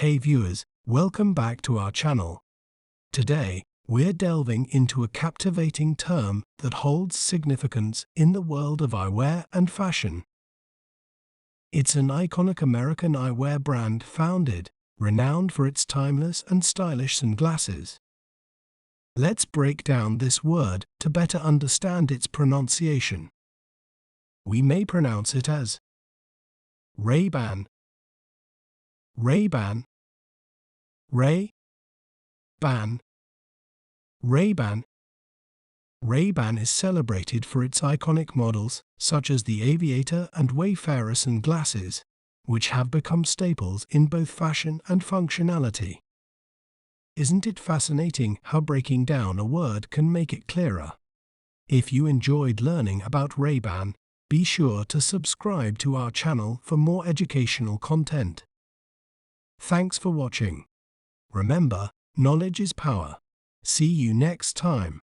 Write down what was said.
Hey viewers, welcome back to our channel. Today, we're delving into a captivating term that holds significance in the world of eyewear and fashion. It's an iconic American eyewear brand renowned for its timeless and stylish sunglasses. Let's break down this word to better understand its pronunciation. We may pronounce it as Ray-Ban, Ray-Ban, Ray-Ban, Ray-Ban. Ray-Ban is celebrated for its iconic models, such as the Aviator and Wayfarer sunglasses, which have become staples in both fashion and functionality. Isn't it fascinating how breaking down a word can make it clearer? If you enjoyed learning about Ray-Ban, be sure to subscribe to our channel for more educational content. Thanks for watching. Remember, knowledge is power. See you next time.